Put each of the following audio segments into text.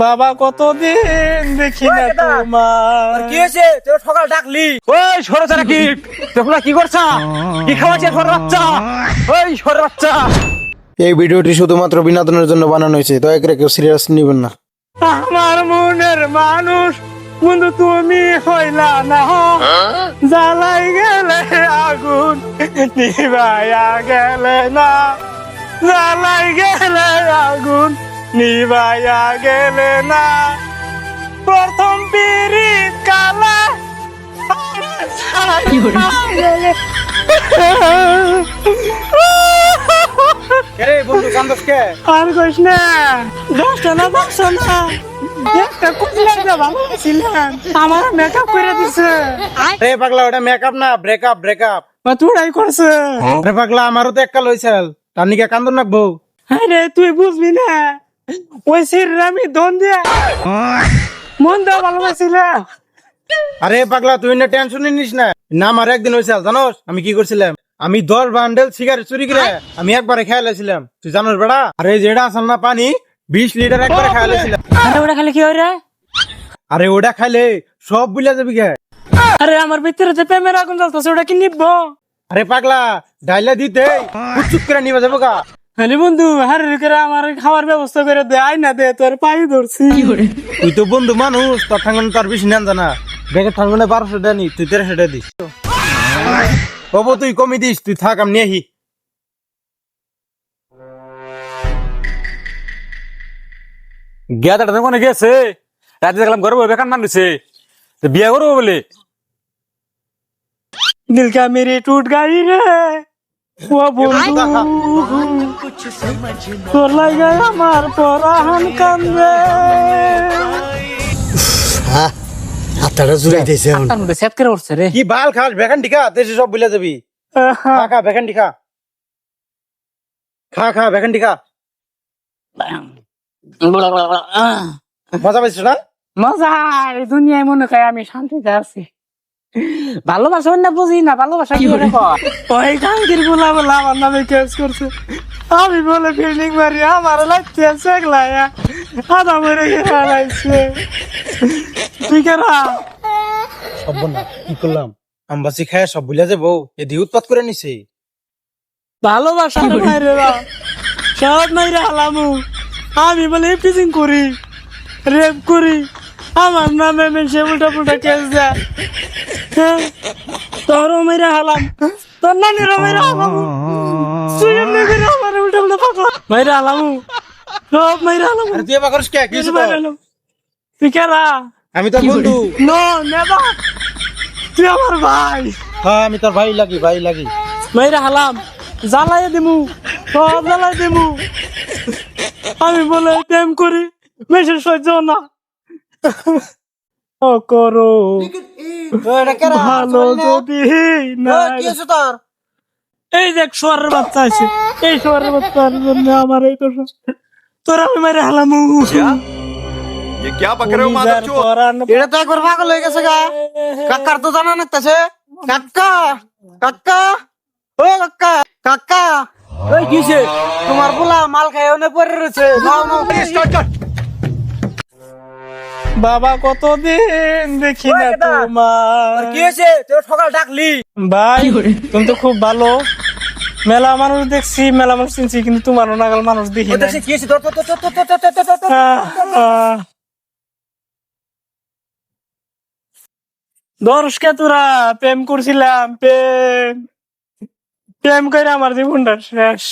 বাবা কতদিন দেখি না তোমার। কি হয়েছে তোর সকাল ডাকলি? ওই সরে যারা কি তোমরা কি করছা? কি খাওয়াচ্ছে সরে বাচ্চা? ওই সরে বাচ্চা। এই ভিডিওটি শুধুমাত্র বিনোদনের জন্য বানানো হয়েছে, দয়া করে কেউ সিরিয়াস নেবেন না। আমার মনের মানুষ বন্ধু তুমি হইলা না, জ্বালাই গেলে আগুন নিভাইয়া গেলে না, জ্বালাই গেলে আগুন নিভাইয়া গেলে না, প্রথম পিরিত কালা বন্ধু কান্দস কে? আর কইস না, 10টা না 5টা না একটা কুটলা যা ভালো ছিলেন আমার মেকআপ করে দিছে। রে পাগলা, ওটা মেকআপ না, ব্রেকআপ ব্রেকআপ। তুই করছে রে পাগলা, আমারও তো একটা লইছাল, তার নিকে কান্দন রাখবো। আরে তুই বুঝবি না, ওই সির আমি দন দিয়া মন দা ভালোবাসিলাম। আরে পাগলা, তুই না টেনশন নিস না। না আমার একদিন হয়েছে জানোস আমি কি করছিলাম? আমি 10 বান্ডেল সিগারেট চুরি করে আমি একবারে খেয়ে লাইছিলাম, তুই জানোস বেড়া? আরে যেটা আসল না পানি 20 লিটার একবারে খেয়ে লাইছিলাম। আরে ওটা খালি কি হয় রে? আরে ওটা খাইলে সব বুঝলা যাবি কে? আরে আমার ভিতরে যে প্রেমের আগুন জ্বলতেছে ওটা কি নিবো? আরে পাগলা, ডাইলা দিতে কুচুক করে নিবা যাবো গা। হ্যাঁ বন্ধু, হারে করে আমার খাওয়ার ব্যবস্থা করে দে, আই না দে, তোর পাই ধরছি। তুই তো বন্ধু মানুষ, তোর ঠাঙ্গন তার বেশি নেন জানা। ব্যাগের ঠাঙ্গনে 1200 টাকা নি, তুই 1300 টাকা দিস। বাবু তুই কমি দিস, তুই থাক আমি নিয়ে আহি। গিয়াটা কোনে গেছে? রাতে দেখলাম ঘরে বেকার মানুষে বিয়ে করবো বলে। दिल का मेरे टूट गई रे वो বন্ধু তোর লাগে আমার পরাহান কান্দে। হাতটা জুড়াই দিয়েছে এখন। তার মধ্যে সেট করে উঠছে রে। কি বাল খাস ভ্যাকান টিকা, দেশে সব বুঝলা যাবি। খা খা ভ্যাকান টিকা, খা খা ভ্যাকান টিকা। মজা পাইছিস না? মজা, এই দুনিয়ায় মনে হয় আমি শান্তিতে আছি। ভালোবাসা না বুঝি না, ভালোবাসা কি করে কয়? ওই গাঙ্গির বলা বলা আমার নামে কেস করছে, আমি বলে ফিল্ডিং মারি আমার লাগছে সেগলায়া আদা মরে গেছে। তুই কেরা সব না কি করলাম? আমবাসি খায় সব বুঝলা যাবো, এদি উৎপাত করে নিছে। ভালোবাসা মাইরে না, সব মাইরে হালামু। আমি বলে পিজিং করি, রেপ করি, আমার নামে মেশে উল্টা পুল্টা কেস দেয়। তোরও মেরে হালাম, তোর নানিরও মেরে হালাম, সুয়ের নেবের আমার উল্টা উল্টা পাকা মেরে হালামু, সব মেরে হালাম। আরে তুই এবার করিস কে? কি হইছে তোর? তুই কেরা? আমি তোর বন্ধু। নো নেবা, তুই আমার ভাই। হ্যাঁ আমি তোর ভাই লাগি, ভাই লাগি। মেরে হালাম, জ্বালাই দিমু, সব জ্বালাই দিমু। আমি বলে প্রেম করি, মেশে সহ্য না ও করো ভালো যদি না। কি হইছে তোর? এই দেখ শোয়ারের বাচ্চা আছে, এই শোয়ারের বাচ্চার জন্য আমার এই কথা। তোরা আমি মেরে হালামু। ये क्या पक रहे हो माधवचोद? এটা তো একবার পাগল হয়ে গেছে গা। কাকার তো জানা নাকতেছে। কাকা কাকা ও কাকা কাকা, ওই কিছে তোমার পোলা মাল খায় ওনে পড়ে রয়েছে। নাও নাও স্টার্ট কর। বাবা কতদিন দেখি না তোমার। কি হয়েছে তোর সকাল ডাকলি? ভাই তুমি তো খুব ভালো, মেলা মানুষ দেখছি, মেলা মানুষ চিনছি, কিন্তু তোমার নাগাল মানুষ দেখি না। কি হয়েছে তোর? তোর দর্শকে তোরা প্রেম করছিলাম, প্রেম প্রেম করে আমার জীবনটা শেষ।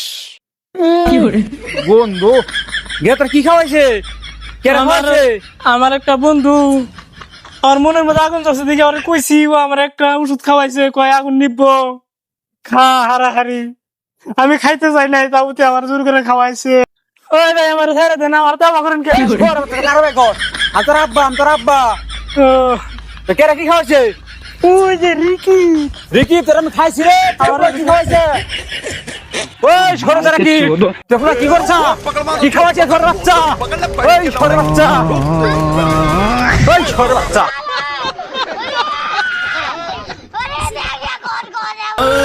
বন্ধু গিয়া তোর কি খাওয়াইছে? কেরা খাওয়াইছে? আমার একটা বন্ধু আর মনের মধ্যে আগুন চাচ্ছে দেখে আমার কইছি, ও আমার একটা ওষুধ খাওয়াইছে, কয় আগুন নিব, খা হারাহারি। আমি খাইতে চাই নাই, তাবুতে আমার জোর করে খাওয়াইছে। ওই ভাই আমার ছেড়ে দেন, আমার দাবা করেন কে? তোর আব্বা, তোর আব্বা কেরা কি খাওয়াইছে? ওই যে রিকি, রিকি তোর আমি খাইছি রে। আমার কি হয়েছে? ওই সরে যারা কি তোমরা কি করছা? কি খাওয়াইছে ঘর বাচ্চা? ওই সরে বাচ্চা, ওই সরে বাচ্চা।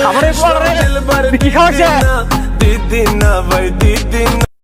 আমার এই কি খাওয়াইছে? दीदी ना भाई दीदी ना